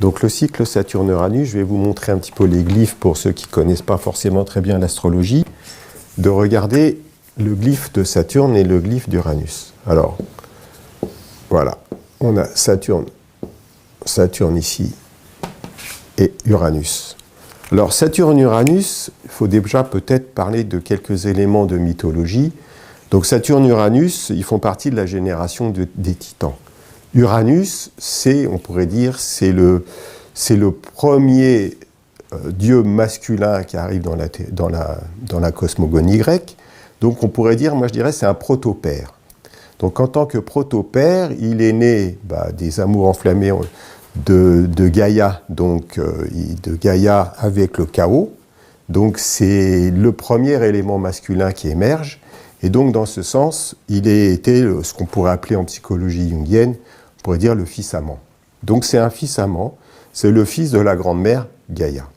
Donc le cycle Saturne-Uranus, je vais vous montrer un petit peu les glyphes pour ceux qui ne connaissent pas forcément très bien l'astrologie, de regarder le glyphe de Saturne et le glyphe d'Uranus. Alors, voilà, on a Saturne ici et Uranus. Alors Saturne-Uranus, il faut déjà peut-être parler de quelques éléments de mythologie. Donc Saturne-Uranus, ils font partie de la génération des Titans. Uranus, on pourrait dire, c'est le premier dieu masculin qui arrive dans la cosmogonie grecque. Donc on pourrait dire, moi je dirais, c'est un protopère. Donc en tant que protopère, il est né des amours enflammés de Gaïa, donc de Gaïa avec le chaos. Donc c'est le premier élément masculin qui émerge. Et donc dans ce sens, il a été ce qu'on pourrait appeler en psychologie jungienne, on pourrait dire le fils amant. Donc c'est un fils amant, c'est le fils de la grande-mère Gaïa.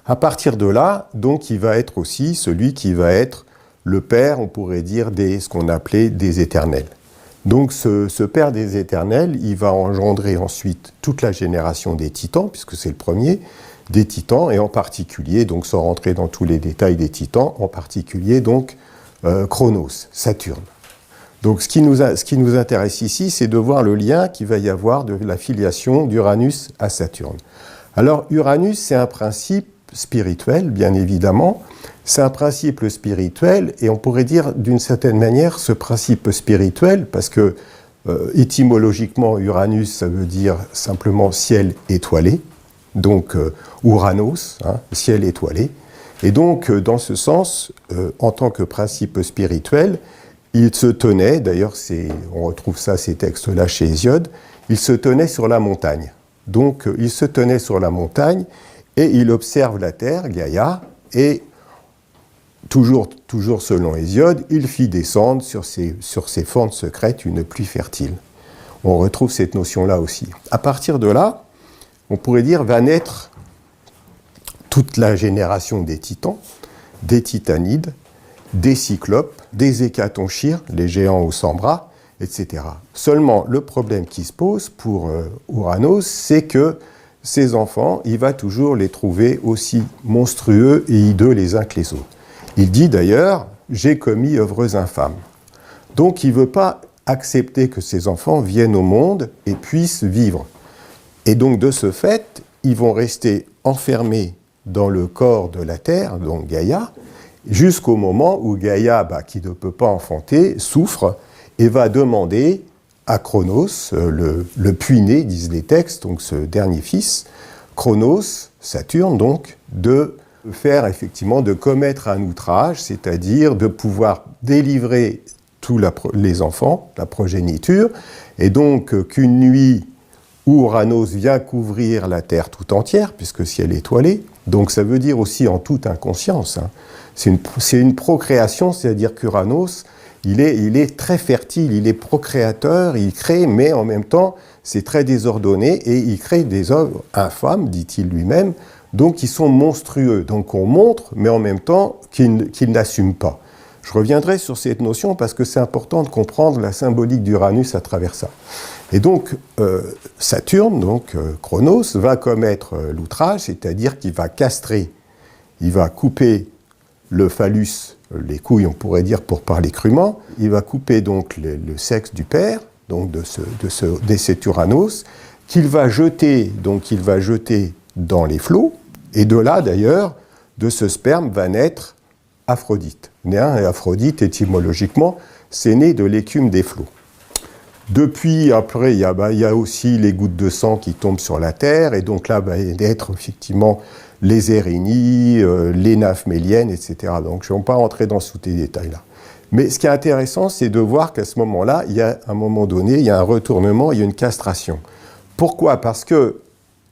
À partir de là, donc il va être aussi celui qui va être le père, on pourrait dire, ce qu'on appelait des éternels. Donc ce père des éternels, il va engendrer ensuite toute la génération des titans, puisque c'est le premier, des titans, et en particulier, donc sans rentrer dans tous les détails des titans, en particulier donc Chronos, Saturne. Donc ce qui nous intéresse ici, c'est de voir le lien qu'il va y avoir de la filiation d'Uranus à Saturne. Alors Uranus, c'est un principe spirituel, bien évidemment. C'est un principe spirituel, et on pourrait dire d'une certaine manière ce principe spirituel, parce que étymologiquement, Uranus, ça veut dire simplement ciel étoilé, donc Uranos, ciel étoilé. Et donc, dans ce sens, en tant que principe spirituel, il se tenait, d'ailleurs on retrouve ces textes-là chez Hésiode, il se tenait sur la montagne. Donc, il se tenait sur la montagne, et il observe la terre, Gaïa, et toujours selon Hésiode, il fit descendre sur ses fentes secrètes une pluie fertile. On retrouve cette notion-là aussi. À partir de là, on pourrait dire, va naître toute la génération des titans, des titanides, des cyclopes, des hécatonchires, les géants aux 100 bras, etc. Seulement, le problème qui se pose pour Uranos, c'est que ces enfants, il va toujours les trouver aussi monstrueux et hideux les uns que les autres. Il dit d'ailleurs, j'ai commis œuvres infâmes. Donc il ne veut pas accepter que ses enfants viennent au monde et puissent vivre. Et donc de ce fait, ils vont rester enfermés dans le corps de la Terre, donc Gaïa, jusqu'au moment où Gaïa, qui ne peut pas enfanter, souffre et va demander à Chronos, le puits-né, disent les textes, donc ce dernier fils, Chronos, Saturne donc, de commettre un outrage, c'est-à-dire de pouvoir délivrer tous les enfants, la progéniture, et donc qu'une nuit où Uranos vient couvrir la Terre tout entière, puisque ciel étoilé, donc ça veut dire aussi en toute inconscience, c'est une procréation, c'est-à-dire qu'Uranos, il est très fertile, il est procréateur, il crée, mais en même temps, c'est très désordonné, et il crée des œuvres infâmes, dit-il lui-même, donc qui sont monstrueux. Donc on montre, mais en même temps qu'il n'assume pas. Je reviendrai sur cette notion parce que c'est important de comprendre la symbolique d'Uranus à travers ça. Et donc Saturne, donc Chronos, va commettre l'outrage, c'est-à-dire qu'il va castrer, il va couper le phallus, les couilles on pourrait dire pour parler crûment, il va couper donc le sexe du père, donc de cet Uranos, qu'il va jeter, dans les flots, et de là d'ailleurs, de ce sperme va naître Aphrodite. Et Aphrodite, étymologiquement, c'est né de l'écume des flots. Depuis, après, il y a aussi les gouttes de sang qui tombent sur la terre, et donc là va naître effectivement les Érénies, les nymphes méliennes, etc. Donc je ne vais pas rentrer dans tous ces détails-là. Mais ce qui est intéressant, c'est de voir qu'à ce moment-là, il y a un moment donné, il y a un retournement, il y a une castration. Pourquoi ? Parce que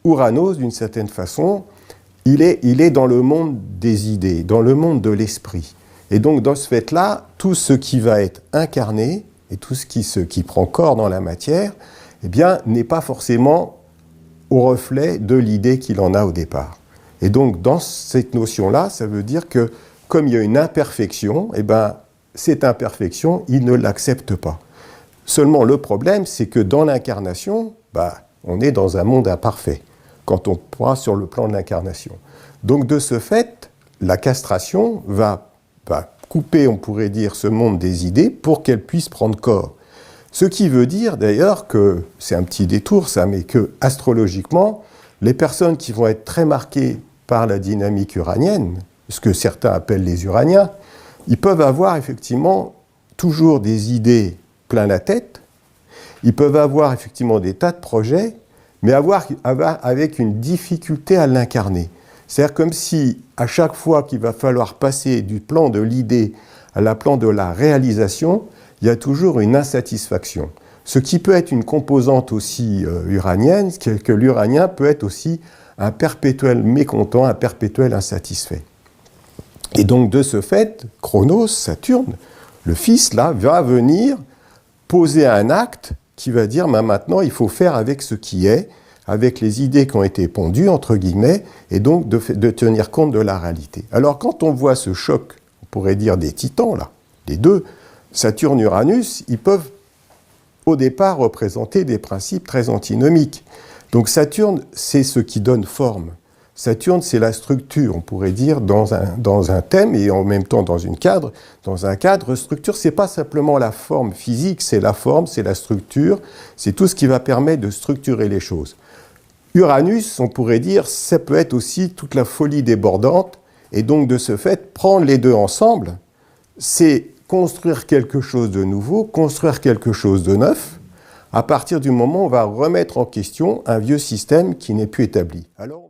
Uranos, d'une certaine façon, il est dans le monde des idées, dans le monde de l'esprit. Et donc, dans ce fait-là, tout ce qui va être incarné, et tout ce qui prend corps dans la matière, eh bien, n'est pas forcément au reflet de l'idée qu'il en a au départ. Et donc, dans cette notion-là, ça veut dire que, comme il y a une imperfection, eh bien, cette imperfection, il ne l'accepte pas. Seulement, le problème, c'est que dans l'incarnation, On est dans un monde imparfait, quand on prend sur le plan de l'incarnation. Donc de ce fait, la castration va couper, on pourrait dire, ce monde des idées pour qu'elle puisse prendre corps. Ce qui veut dire d'ailleurs que, c'est un petit détour ça, mais que astrologiquement, les personnes qui vont être très marquées par la dynamique uranienne, ce que certains appellent les uraniens, ils peuvent avoir effectivement toujours des idées plein la tête, ils peuvent avoir effectivement des tas de projets, mais avoir avec une difficulté à l'incarner. C'est-à-dire comme si, à chaque fois qu'il va falloir passer du plan de l'idée à la plan de la réalisation, il y a toujours une insatisfaction. Ce qui peut être une composante aussi uranienne, c'est que l'uranien peut être aussi un perpétuel mécontent, un perpétuel insatisfait. Et donc, de ce fait, Chronos, Saturne, le fils, là, va venir poser un acte qui va dire, maintenant, il faut faire avec ce qui est, avec les idées qui ont été pondues, entre guillemets, et donc de tenir compte de la réalité. Alors, quand on voit ce choc, on pourrait dire des titans, là, les deux, Saturne-Uranus, ils peuvent, au départ, représenter des principes très antinomiques. Donc, Saturne, c'est ce qui donne forme. Saturne, c'est la structure, on pourrait dire, dans un thème et en même temps dans un cadre. Structure, c'est pas simplement la forme physique, c'est la forme, c'est la structure, c'est tout ce qui va permettre de structurer les choses. Uranus, on pourrait dire, ça peut être aussi toute la folie débordante, et donc de ce fait, prendre les deux ensemble, c'est construire quelque chose de nouveau, construire quelque chose de neuf, à partir du moment où on va remettre en question un vieux système qui n'est plus établi. Alors,